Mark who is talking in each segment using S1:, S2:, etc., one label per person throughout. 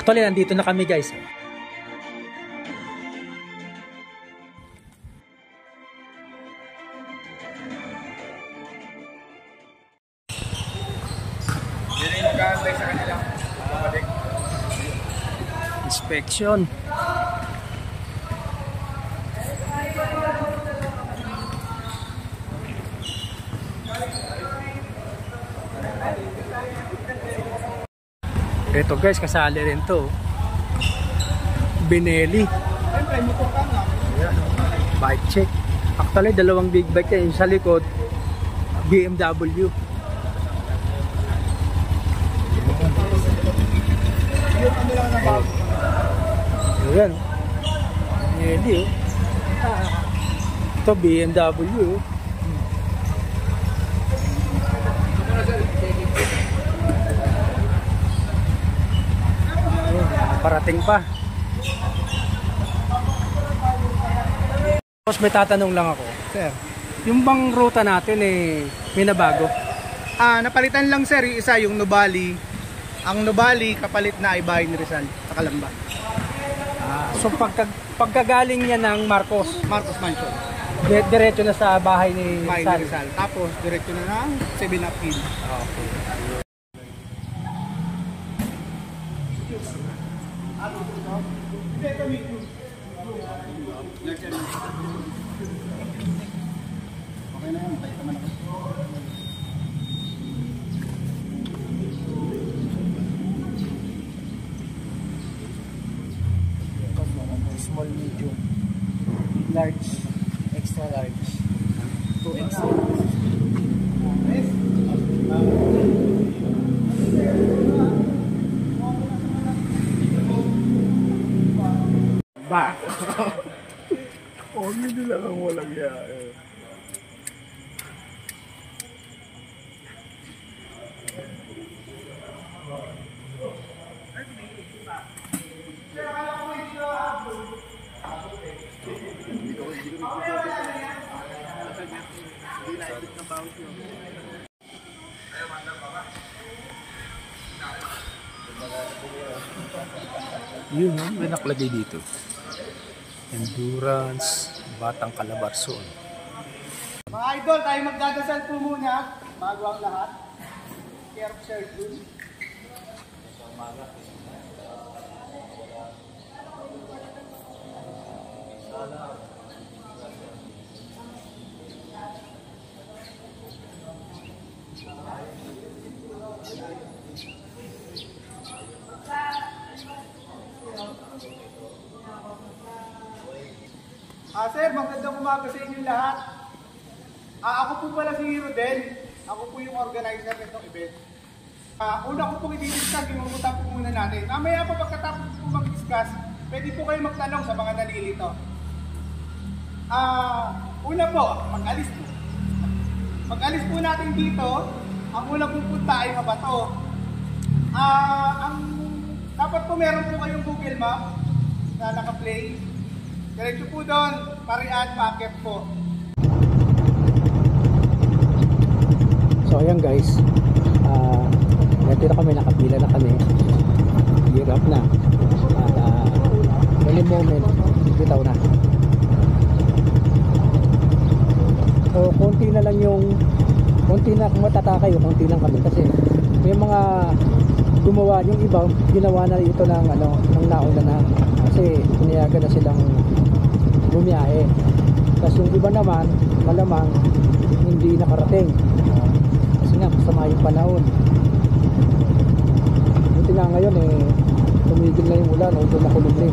S1: Actually, nandito na kami guys.
S2: Nag-aantay sa kanila.
S1: Inspection. Ito guys, kasali rin to. Benelli. Bike check. Actually, dalawang big bike yan. Sa likod, BMW. Ayan. Benelli oh. Ito BMW oh. Parating pa. Tapos may tatanong lang ako.
S2: Sir.
S1: Yung bang ruta natin eh, may nabago?
S2: Napalitan lang sir, yung isa yung Nubali. Ang Nubali, kapalit na ay bahay ni Rizal sa Calamba.
S1: So pagkagaling niya ng Marcos
S2: Mansion.
S1: Diretso na sa bahay ni
S2: Bahay
S1: Rizal.
S2: ni Rizal. Tapos, diretso na ng 7-Up Hill.
S1: Okay. Small, medium, large, extra large, 2XL.
S2: Ba? Hindi lang ang walang yaya.
S1: Yun, may nakalagay dito. Endurance, Batang Calabarzon.
S2: Mga idol, tayo magdadasal po muna bago ang lahat. Care of Sir Jun. Sir, magandang umaga sa inyo lahat. Ako po pala si Rodel. Ako po yung organizer nitong event. Una ko pong i-discuss yung utak po muna natin. Mamaya po pagkatapos po mag-discuss, pwede po kayo magtanong sa mga nalilito. Una po, mag-alis po. Mag-alis po natin dito. Ang unang pupunta ay Mabato. Dapat po meron po kayong Google Map na naka-play. Diretso po doon, Parian, Packet po.
S1: So ayan guys, dito na kami, nakapila na kami. Hirap na. At any moment, bitaw na. So konti na lang yung, konti na kung matatakayo, konti lang kami. Kasi may mga gumawa, yung iba, ginawa na ito ng, ng nauna na. Kasi pinayagan na silang bumiyahe. Tapos yung iba naman, malamang hindi nakarating. Kasi nga, masama yung panahon. Buti nga ngayon tumigil na yung ulan, makulog rin.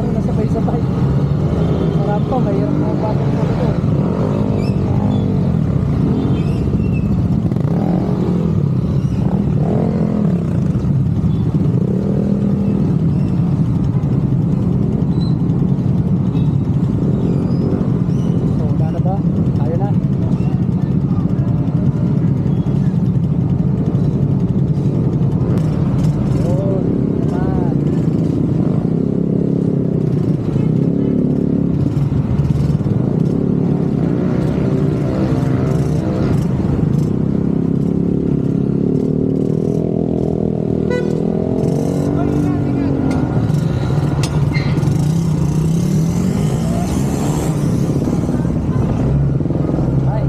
S1: araw na sabay-sabay. Marami pa, mahirap na batang na ito. So, wala na ba? Tayo na. Yun, naman. Ay.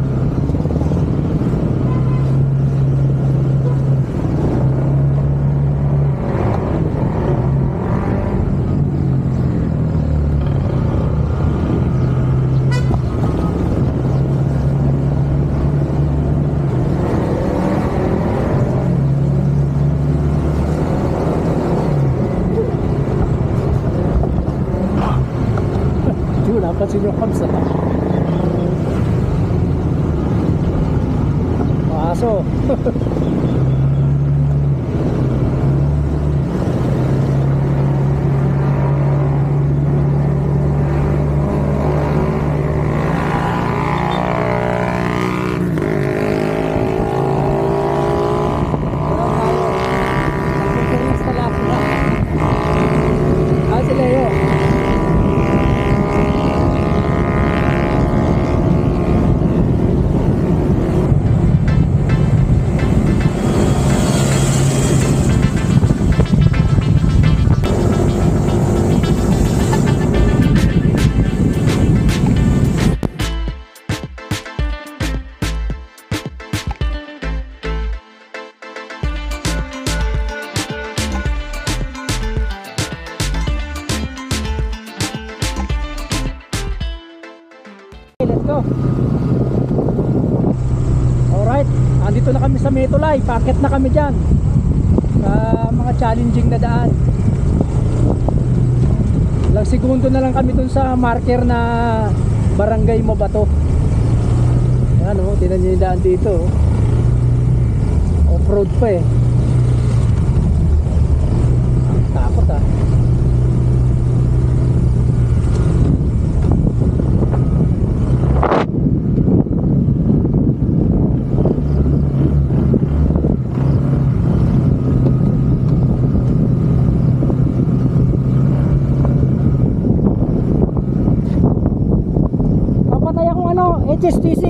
S1: Yun, napansin yung hams na. Maaso. Ah, si Leo. Let's go. Alright, andito na kami sa Metolay. Packet na kami dyan sa mga challenging na daan. Ilang segundo na lang kami dun sa marker na Barangay Mabato. Yan o, tinan nyo yung daan dito. Off-road pa eh. Takot ah. Papatay akong ano, HSTC.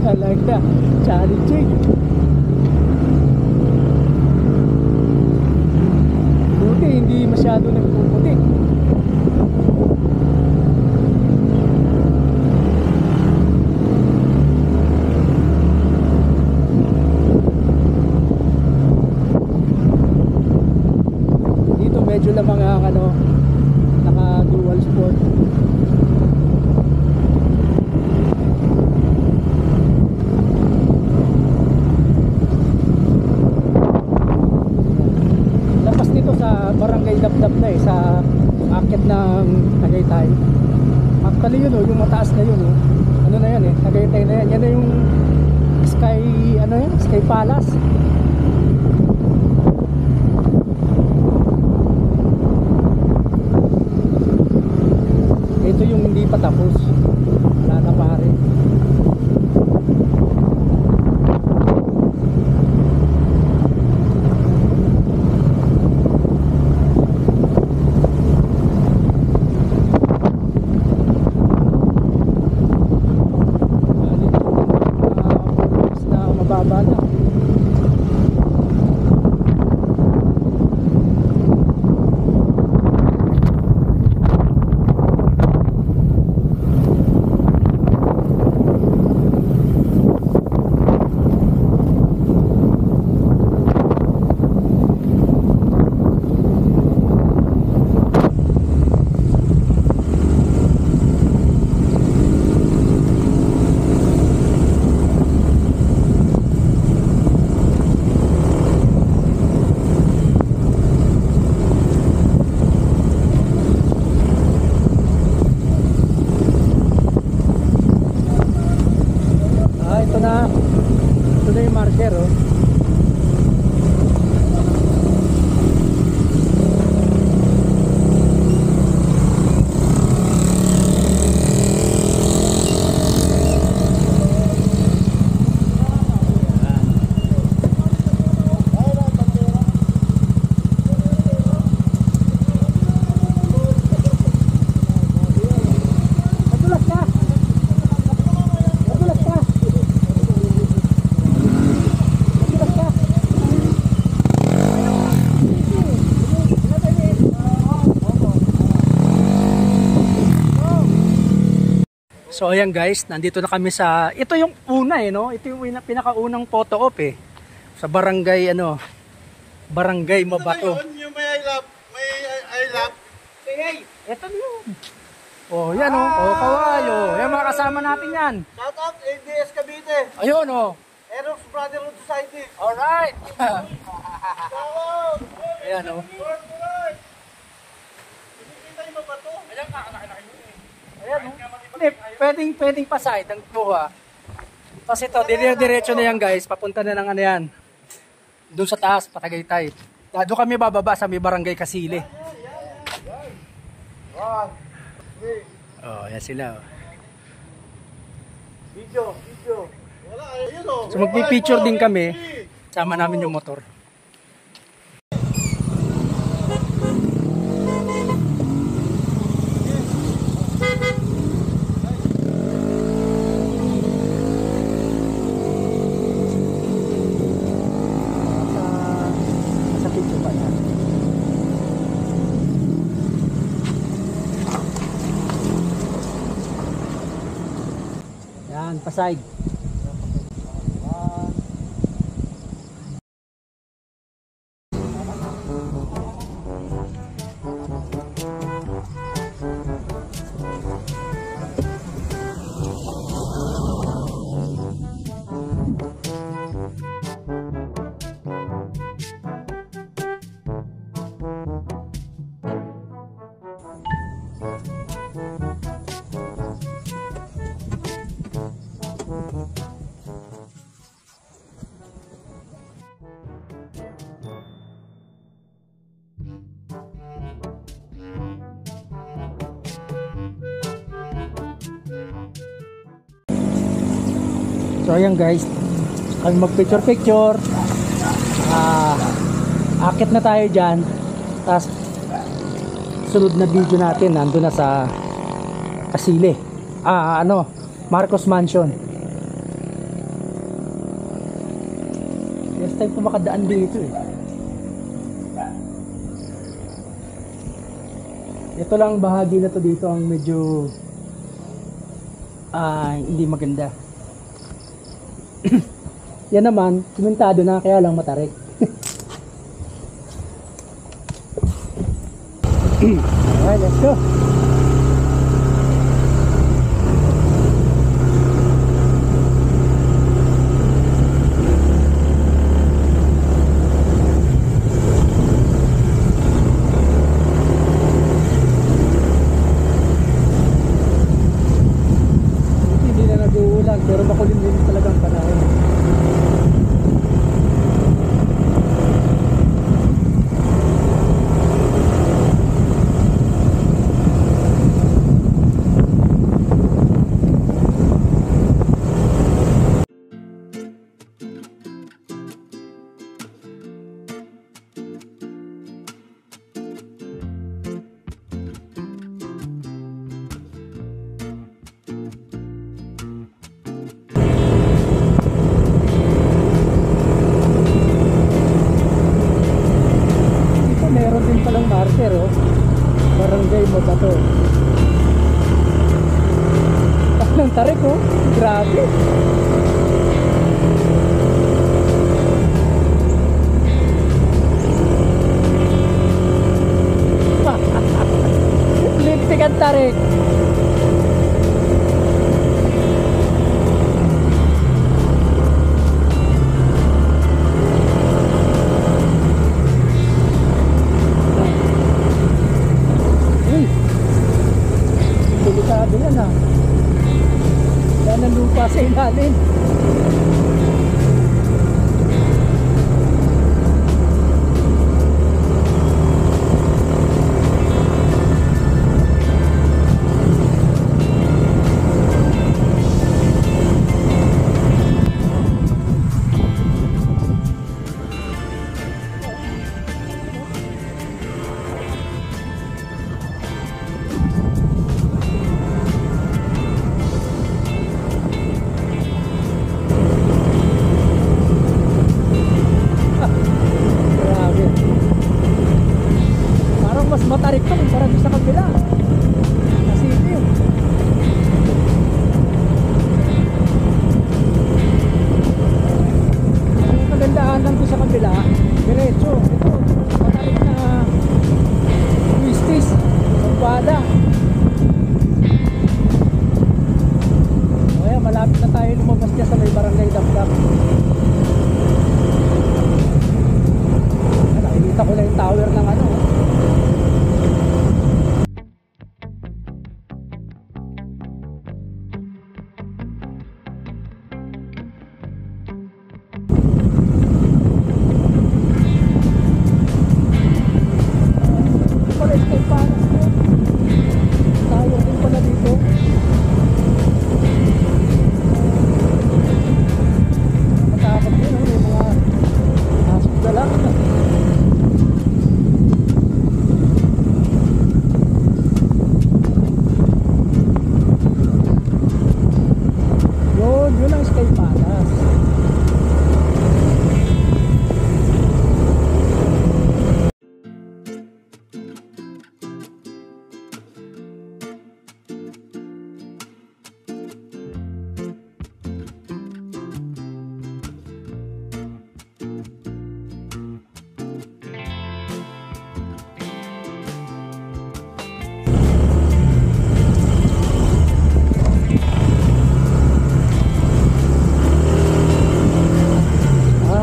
S1: Talaga, challenging. Buti hindi masyado nagpuputi. Dito medyo lamang ang ano, naka dual sport. Barangay Dapdap na eh, sa akit ng Tagaytay. Actually yun oh, yung mataas na yun oh. Ano na yan eh, Tagaytay na yan. Yan na yung Sky, ano yan? Sky Palace. Ito yung hindi pa tapos. Wala na pare. Ito na yung marker, oh. Nadulas ka! Nadulas ka! Nadulas ka! So ayan guys, nandito na kami sa, ito yung una no? Ito yung pinakaunang photo op sa barangay Barangay Mabato.
S2: Yung may I love, Hey,
S1: Ito yun. Oh, yan oh, kawayo. Yan mga kasama natin yan.
S2: shout out ADS Cavite,
S1: Ayun oh.
S2: Eros Brotherhood Society.
S1: Alright.
S2: Shout out!
S1: Ayan oh.
S2: Kita yung mabato.
S1: Ayan oh. Hindi, pwedeng pa side ang buha. Kasi ito, diretso na yan guys. Papunta na ng ano yan. Doon sa taas, Patagaytay. Doon kami bababa sa may barangay Kasile. Oh, yan sila. Oh.
S2: Video. Wala, ayun o.
S1: So magpi-picture din kami. Sama namin yung motor. Sa picture pa yan. Yan, paside. So ayan guys, kami mag-picture. Akit na tayo dyan. Tapos sunod na video natin nandun na sa Kasile. Marcos Mansion. First time ko makadaan dito eh. Ito lang bahagi na to dito ang medyo hindi maganda. Yan naman, simentado na kaya lang matarik. Alright, let's go. Hindi na nag-uulan pero makulimlim talagang panahon. Meron din palang marker Barangay Mabato. Ang tarik grabe. Lipstick ang tarik. Delikado yan Yan ang lupa sa ilalim. Grabe. Parang mas matarik to kumpara doon sa kabila. Nasipin. Ang kagandahan lang doon sa kabila, diretso. Ito, matarik na twisties. Umpada. Kaya malapit na tayo lumabas niya sa may barangay Dapdap. Nakikita ko na yung tower ng ano. Ito pala escape panas ko. Tower din pala dito. Matakot din, may mga asok na lang. Yun ang Sky Palace.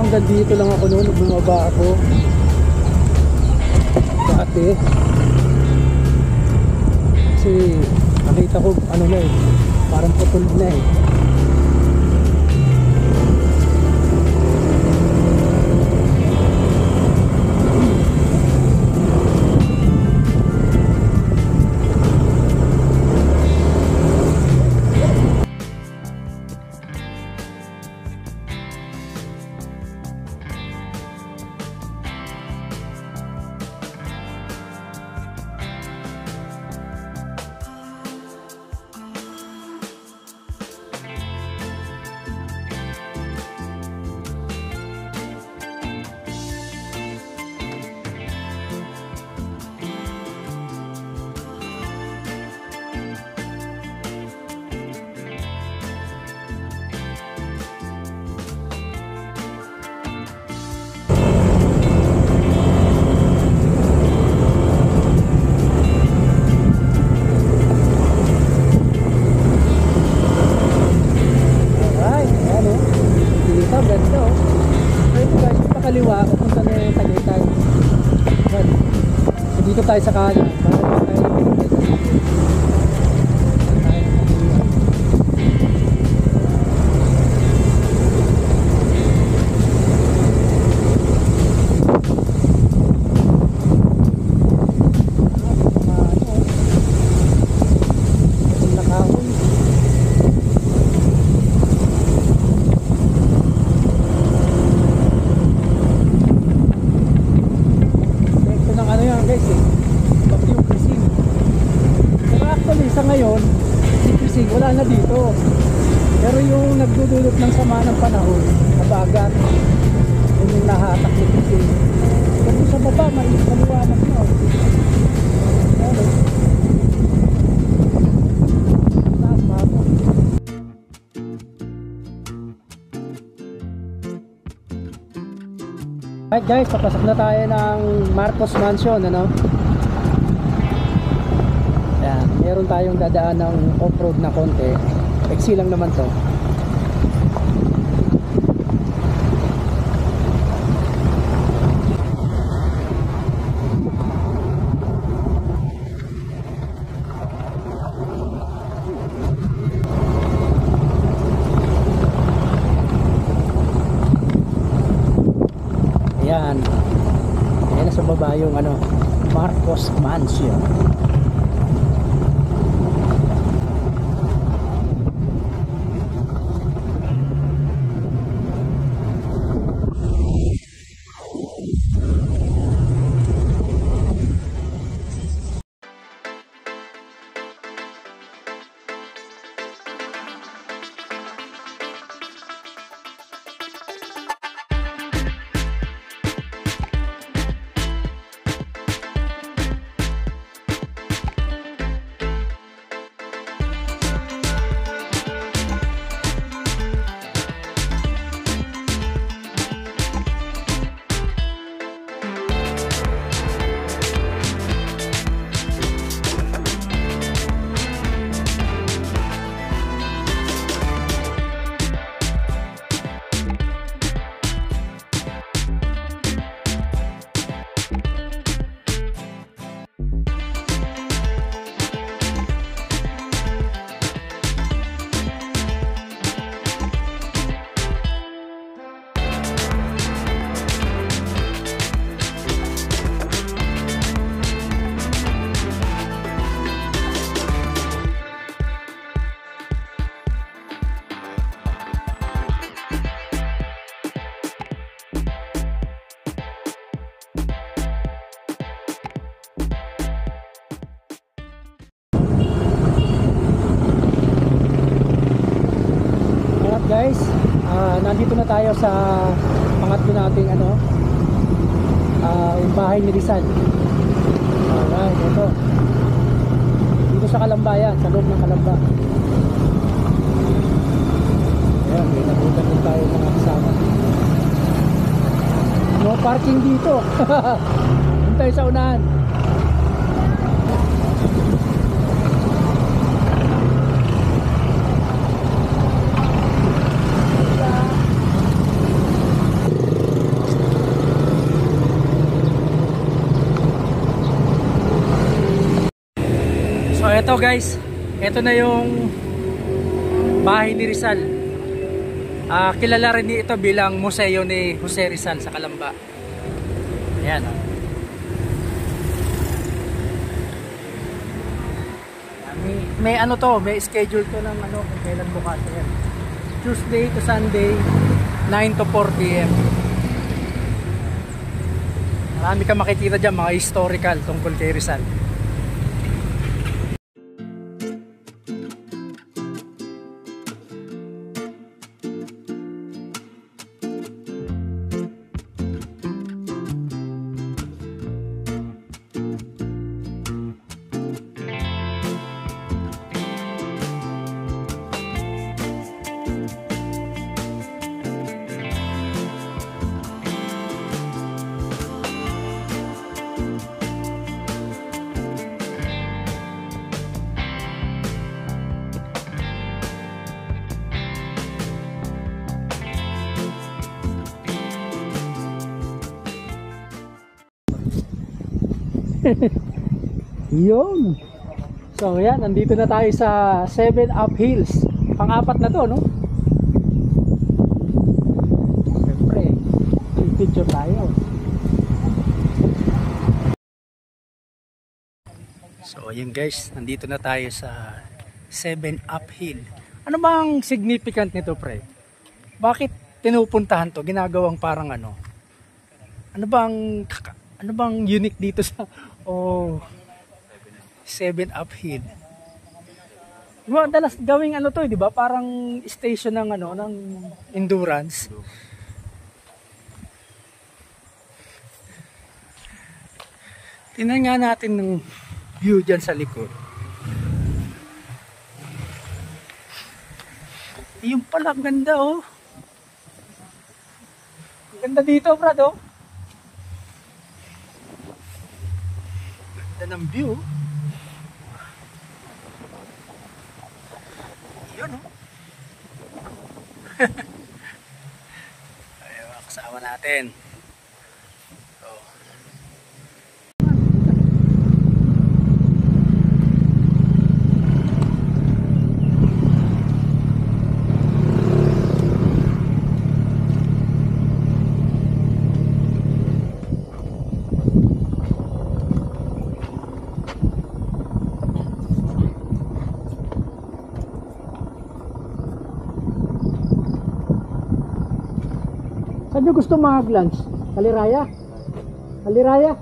S1: Hanggang dito lang ako noon, bumaba ako dati kasi nakita ko ano na eh, parang putol na eh. Kaliwa, pupunta na yung Tagaytay. So dito tayo sa kanan. Ngayon, si Krising wala na dito. Pero yung nagdudulot ng sama ng panahon, kabagat, yun yung nahatak ni Krising. Pero sa baba, maliwanag na. Pero, taas bago. Alright guys, papasok na tayo ng Marcos Mansion, ano? Meron tayong dadaan ng off-road na konti. Exi lang naman to. baba yung ano, Marcos Mansion. Guys, nandito na tayo sa pangatlo nating ano, yung bahay ni Rizal. Alright, ito dito sa Kalambayan, sa loob ng Kalamba. Ayan, may nabutan din tayo mga kasama. No parking dito. Doon tayo sa unahan. So eto guys, eto na yung bahay ni Rizal. Kilala rin ito bilang museo ni Jose Rizal sa Calamba. Ayan. May ano to, may schedule to ng ano kung kailan bukas. Ayan. Tuesday to Sunday, 9 to 4 PM. Marami kang makikita dyan, mga historical tungkol kay Rizal. Yun. So yan, nandito na tayo sa 7 Up Hills. Pang-apat na to, no? Siyempre, picture tayo. So ayun guys, nandito na tayo sa 7 Up Hill. Ano bang significant nito, pre? Bakit tinupuntahan to? Ginagawang parang ano? Ano bang unique dito sa 7 Up Hill? Dalas gawing ano to, 'di ba? Parang station ng ano, ng endurance. Tingnan nga natin ng view diyan sa likod. Yung pala, ganda oh. Ganda dito, brad oh. Ganda ng view. Yun oh. Ayun, kasama natin. Oh. Saan nyo gusto mag-lunch? Kaliraya? Kaliraya?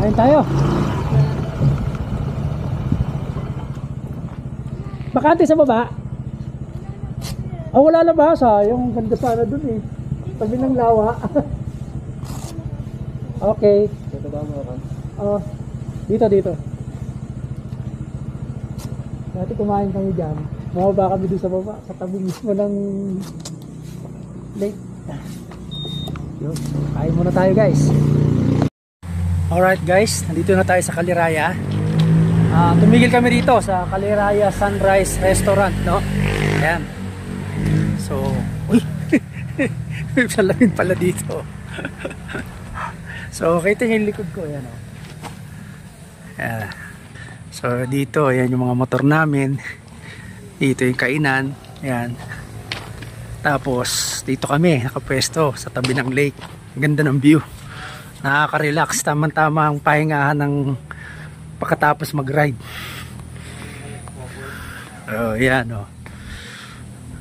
S1: Kain tayo. Bakante sa baba. Oh, wala na ba? Sayang, ganda sana dun eh. Tabi ng lawa. Okay.
S2: Dito ba mo ka?
S1: Oh, dito. Dati kumain kami dyan. Mababa kami doon sa baba. Sa tabi mismo ng lake. Yun. Kain muna tayo guys. Alright guys, nandito na tayo sa Kaliraya. Tumigil kami dito sa Kaliraya Sunrise Restaurant, no? Ayan. So, uy! May salamin pala dito. So, kita niyo yung likod ko, ayan o. Ayan. So, dito, ayan yung mga motor namin. Dito yung kainan. Ayan. Tapos, dito kami, nakapwesto sa tabi ng lake. Ganda ng view. Nakaka-relax, tama-tama ang pahingahan ng pagkatapos mag-ride. Oh, yan oh.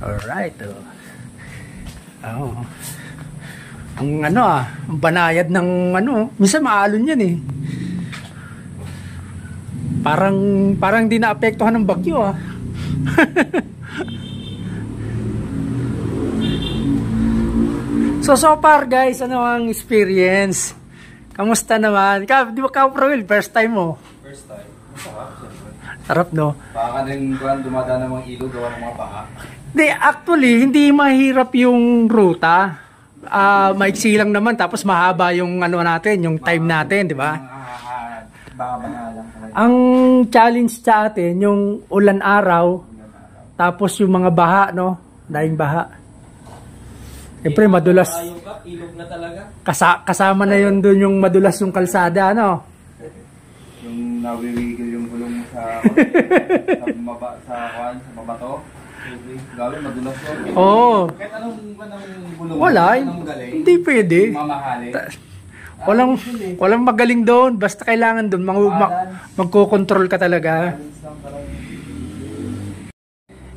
S1: Alright oh. Oh. Ang ang banayad ng minsan maalon yan eh. Parang di naapektuhan ng bagyo ah. So far guys, ano ang experience? Kamusta naman? Di ba Pro-Will? First time mo?
S3: First time. Masarap, siyempre.
S1: Sarap, no?
S3: Baka rin dumadaan ng mga ilog, gawa ng mga baka.
S1: Actually, hindi mahirap yung ruta. Maiksi lang naman, tapos mahaba yung natin, yung time natin, di ba?
S3: Baka na lang.
S1: Ang challenge sa atin, yung ulan araw, tapos yung mga baha, no? Daing baha. Siyempre, madulas.
S3: Ilog na talaga.
S1: Kasama na yun dun yung madulas yung kalsada, ano?
S3: Yung nawiwigil yung gulong sa mabato. Gawin, madulas yun.
S1: Oo.
S3: Kahit anong gulong.
S1: Wala.
S3: Anong magaling.
S1: Hindi pwede.
S3: Mamahali.
S1: Walang magaling doon. Basta kailangan doon. Magkocontrol ka talaga.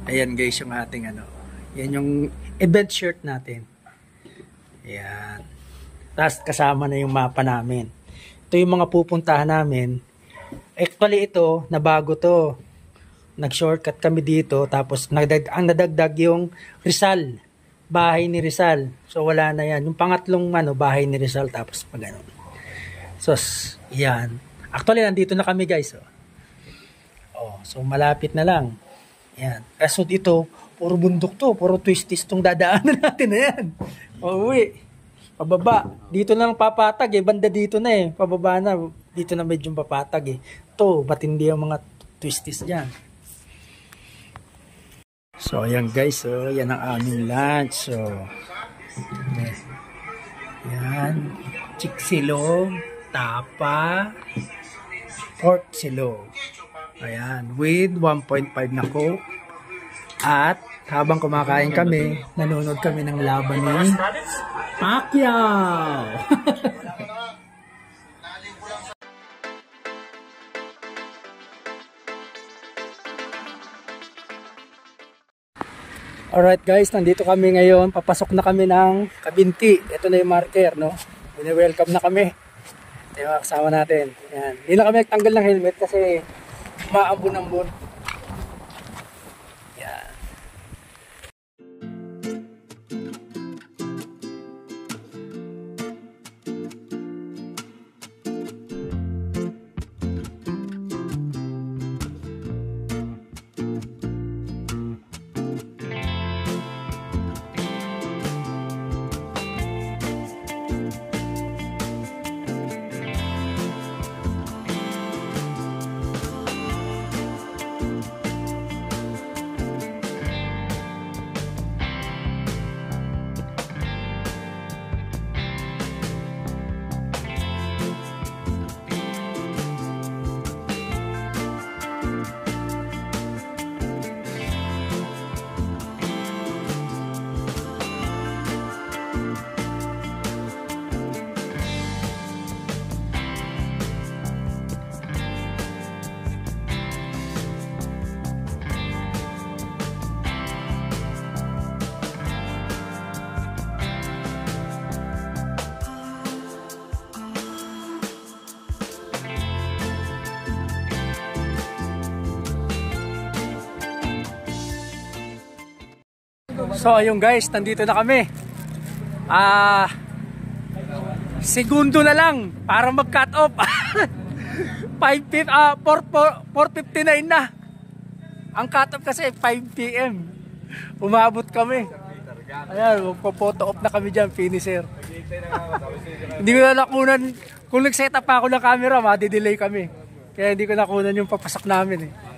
S1: Ayan guys, yung ating yan yung event shirt natin. Ayan. Tapos kasama na yung mapa namin. Ito yung mga pupuntahan namin. Actually ito, nabago to. Nag-shortcut kami dito. Tapos ang nadagdag yung Rizal. Bahay ni Rizal. So wala na yan. Yung pangatlong bahay ni Rizal. Tapos pag ano. So, yan. Actually, nandito na kami guys. So malapit na lang. Yan. Kaso dito, Puro bundok to, puro twisties tong dadaanan natin na yan. Pauwi. Pababa. Dito na lang papatag eh. Banda dito na eh. Pababa na. Dito na medyo papatag eh. To, ba't hindi ang mga twisties dyan? So, ayan guys. So, yan ang aming lunch. So, yan. Chiksilog, tapa, pork silog. Ayan. With 1.5 na coke. At habang kumakain kami, nanonood kami ng laban ni Pacquiao. Alright guys, nandito kami ngayon. Papasok na kami ng Kabinti. Ito na yung marker, no? Welcome na kami. Ito yung kasama natin. Ayan. Hindi na kami nagtanggal ng helmet kasi maambun-ambun. Ayan. So ayun guys, nandito na kami. Segundo na lang para mag-cut off. 4:59 na. Ang cut off kasi 5 PM. Umabot kami. Ayan, magpo-photo off na kami dyan, finisher. Hindi ko na nakunan. Kung nag-set up ako ng camera, madi-delay kami. Kaya hindi ko nakunan yung papasok namin eh.